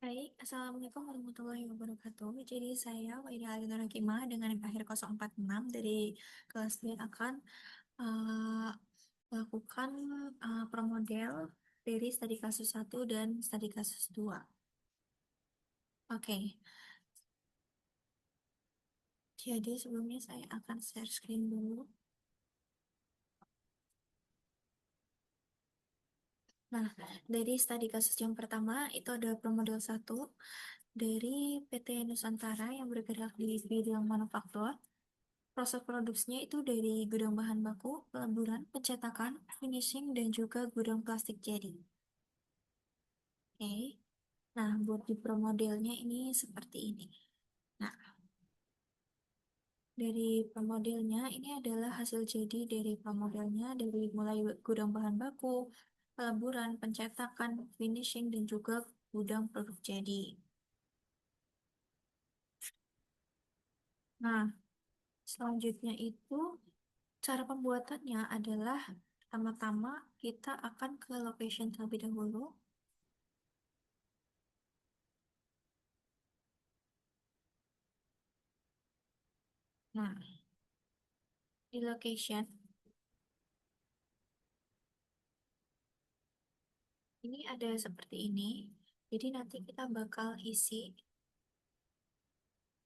Baik, Assalamualaikum warahmatullahi wabarakatuh. Jadi saya Waida Alina Rakimah dengan NIM akhir 046 dari kelas B akan eh, melakukan promodel dari studi kasus 1 dan studi kasus 2. Oke, jadi sebelumnya saya akan share screen dulu. Nah, dari studi kasus yang pertama itu ada promodel 1 dari PT Nusantara yang bergerak di bidang manufaktur. Proses produksinya itu dari gudang bahan baku, peleburan, pencetakan, finishing, dan juga gudang plastik jadi. Oke. Nah, buat di pro modelnya ini seperti ini. Nah, dari pro modelnya ini adalah hasil jadi dari pro modelnya dari mulai gudang bahan baku, peleburan, pencetakan, finishing, dan juga gudang produk jadi. Nah, selanjutnya itu cara pembuatannya adalah pertama-tama kita akan ke location terlebih dahulu. Nah, di location ini ada seperti ini. Jadi nanti kita bakal isi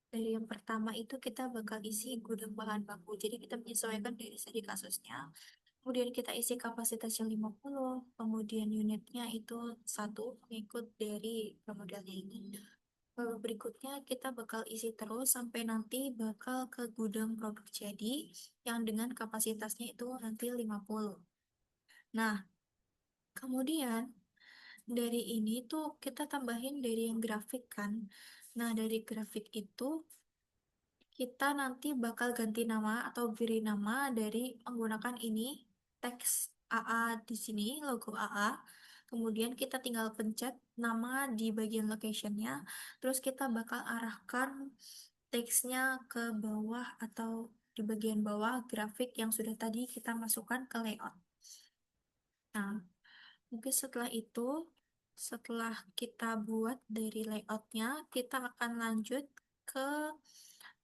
dari yang pertama itu kita bakal isi gudang bahan baku. Jadi kita menyesuaikan dari segi kasusnya. Kemudian kita isi kapasitasnya 50, kemudian unitnya itu satu mengikut dari modelnya ini. Lalu berikutnya kita bakal isi terus sampai nanti bakal ke gudang produk jadi yang dengan kapasitasnya itu nanti 50. Nah, kemudian dari ini tuh kita tambahin dari yang grafik kan. Nah, dari grafik itu kita nanti bakal ganti nama atau beri nama dari menggunakan ini teks AA di sini, logo AA. Kemudian kita tinggal pencet nama di bagian locationnya. Terus kita bakal arahkan teksnya ke bawah atau di bagian bawah grafik yang sudah tadi kita masukkan ke layout. Nah, mungkin setelah itu, setelah kita buat dari layoutnya, kita akan lanjut ke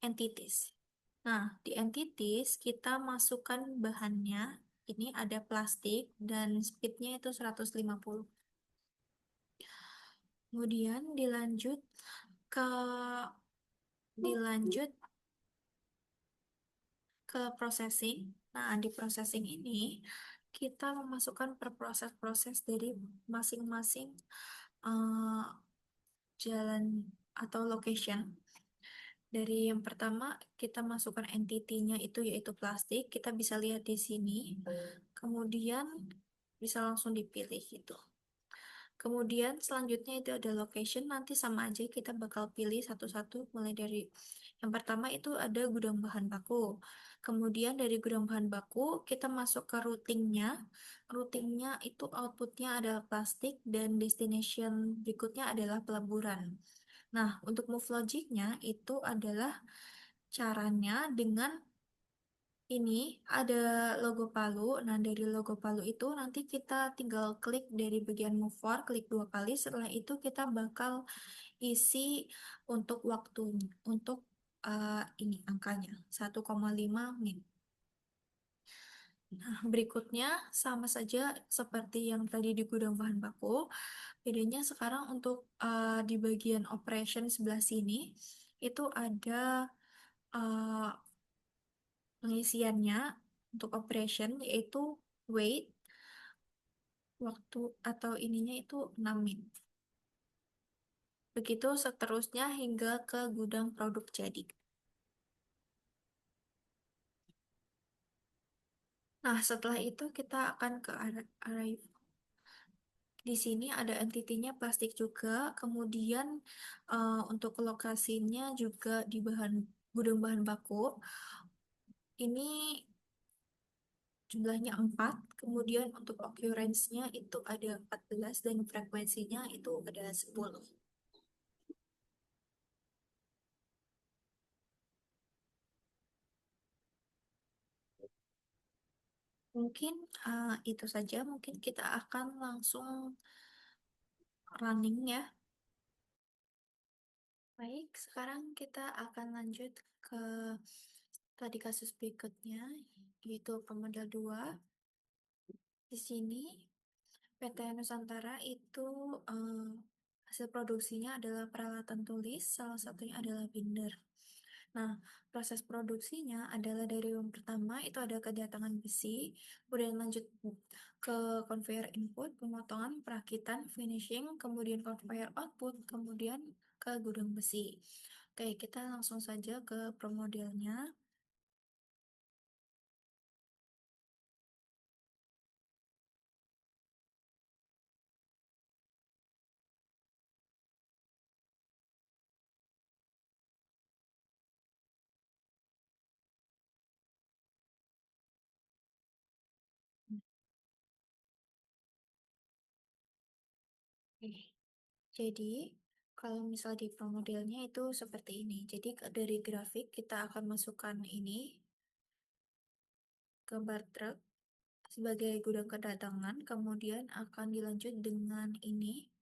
entities. Nah, di entities kita masukkan bahannya. Ini ada plastik dan speednya itu 150. Kemudian ke dilanjut ke processing. Nah, di processing ini kita memasukkan per proses-proses dari masing-masing eh, jalan atau location. Dari yang pertama, kita masukkan entity-nya itu yaitu plastik. Kita bisa lihat di sini. Kemudian bisa langsung dipilih gitu. Kemudian selanjutnya itu ada location. Nanti sama aja kita bakal pilih satu-satu mulai dari yang pertama itu ada gudang bahan baku. Kemudian dari gudang bahan baku kita masuk ke routingnya. Routingnya itu outputnya adalah plastik dan destination berikutnya adalah peleburan. Nah, untuk move logicnya itu adalah caranya dengan ini ada logo Palu. Nah, dari logo Palu itu nanti kita tinggal klik dari bagian move forward, klik 2 kali. Setelah itu kita bakal isi untuk waktu untuk ini angkanya 1,5 min. Nah, berikutnya sama saja seperti yang tadi di gudang bahan baku. Bedanya sekarang untuk di bagian operation sebelah sini itu ada uh, pengisiannya untuk operation yaitu wait waktu atau ininya itu 6 min. Begitu seterusnya hingga ke gudang produk jadi. Nah, setelah itu kita akan ke arrive. Di sini ada entity-nya plastik juga, kemudian untuk lokasinya juga di gudang bahan baku. Ini jumlahnya 4, kemudian untuk occurrence-nya itu ada 14 dan frekuensinya itu ada 10. Mungkin itu saja, mungkin kita akan langsung running ya. Baik, sekarang kita akan lanjut ke tadi kasus berikutnya, yaitu pemodal 2. Di sini PT Nusantara itu eh, hasil produksinya adalah peralatan tulis, salah satunya adalah binder. Nah, proses produksinya adalah dari yang pertama itu ada kedatangan besi, kemudian lanjut ke conveyor input, pemotongan, perakitan, finishing, kemudian conveyor output, kemudian ke gudang besi. Oke, kita langsung saja ke promodelnya. Oke. Jadi, kalau misal di promodelnya itu seperti ini. Jadi, dari grafik kita akan masukkan ini, gambar truk sebagai gudang kedatangan, kemudian akan dilanjut dengan ini,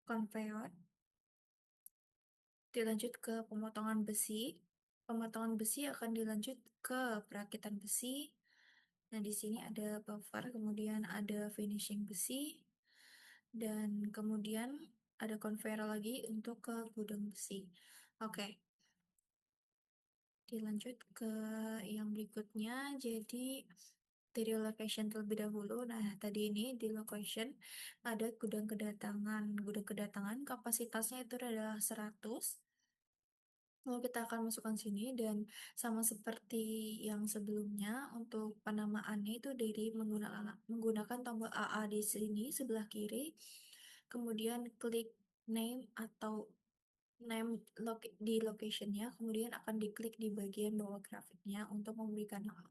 konveyor, dilanjut ke pemotongan besi. Pemotongan besi akan dilanjut ke perakitan besi. Nah, di sini ada buffer, kemudian ada finishing besi, dan kemudian ada conveyor lagi untuk ke gudang besi. Oke, dilanjut ke yang berikutnya. Jadi dari location terlebih dahulu. Nah, tadi ini di location ada gudang kedatangan. Gudang kedatangan kapasitasnya itu adalah 100. Lalu kita akan masukkan sini dan sama seperti yang sebelumnya untuk penamaannya itu dari menggunakan tombol AA di sini sebelah kiri. Kemudian klik name atau name di locationnya, kemudian akan diklik di bagian bawah grafiknya untuk memberikan nama.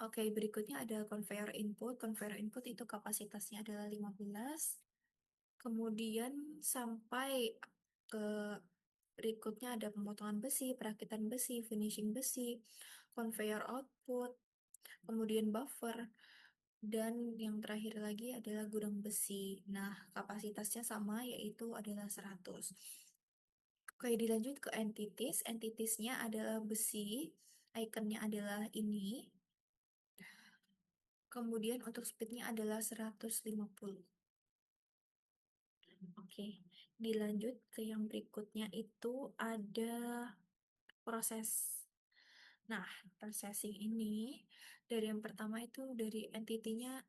Oke, berikutnya ada conveyor input. Conveyor input itu kapasitasnya adalah 15. Kemudian sampai ke berikutnya ada pemotongan besi, perakitan besi, finishing besi, conveyor output, kemudian buffer, dan yang terakhir lagi adalah gudang besi. Nah, kapasitasnya sama yaitu adalah 100. Oke, dilanjut ke entities. Entitiesnya adalah besi, ikonnya adalah ini. Kemudian untuk speednya adalah 150. Oke, dilanjut ke yang berikutnya itu ada proses. Nah, processing ini dari yang pertama itu dari entitinya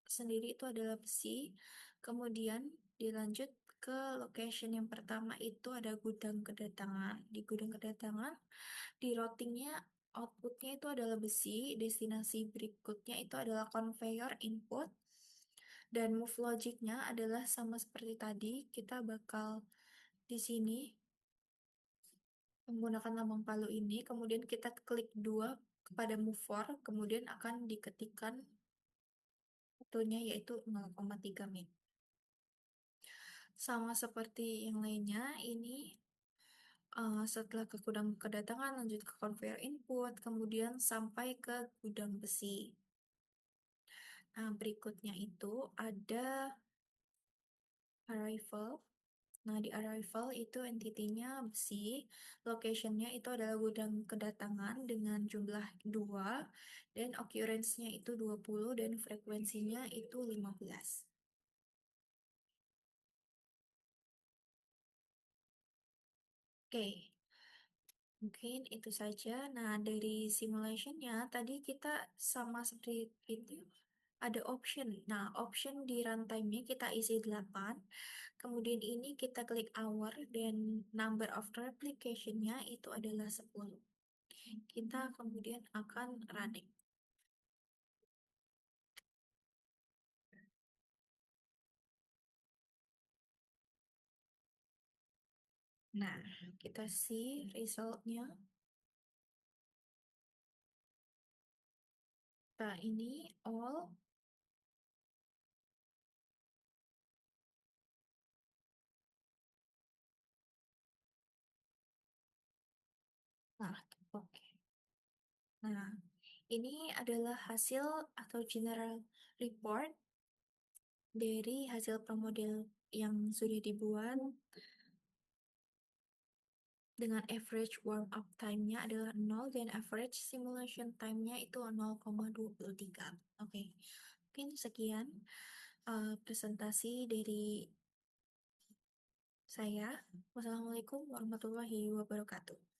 sendiri itu adalah besi. Kemudian dilanjut ke location yang pertama itu ada gudang kedatangan. Di gudang kedatangan, di routingnya outputnya itu adalah besi. Destinasi berikutnya itu adalah conveyor input. Dan move logicnya adalah sama seperti tadi. Kita bakal di sini menggunakan lambang palu ini, kemudian kita klik dua kepada move for, kemudian akan diketikkan waktunya yaitu 0,3 menit. Sama seperti yang lainnya, ini setelah ke gudang kedatangan lanjut ke conveyor input, kemudian sampai ke gudang besi. Nah, berikutnya itu ada arrival. Nah, di arrival itu entitinya besi, locationnya itu adalah gudang kedatangan dengan jumlah 2, dan occurrence-nya itu 20, dan frekuensinya itu 15. Oke, mungkin itu saja. Nah, dari simulationnya tadi kita sama seperti itu, ada option. Nah, option di runtime-nya kita isi 8. Kemudian ini kita klik hour dan number of replication-nya itu adalah 10. Kita kemudian akan running. Nah, kita see resultnya. Nah, ini all. Nah, oke. Nah, ini adalah hasil atau general report dari hasil pemodel yang sudah dibuat. dengan average warm up time-nya adalah 0 dan average simulation time-nya itu 0,23. Oke, mungkin sekian presentasi dari saya. Wassalamualaikum warahmatullahi wabarakatuh.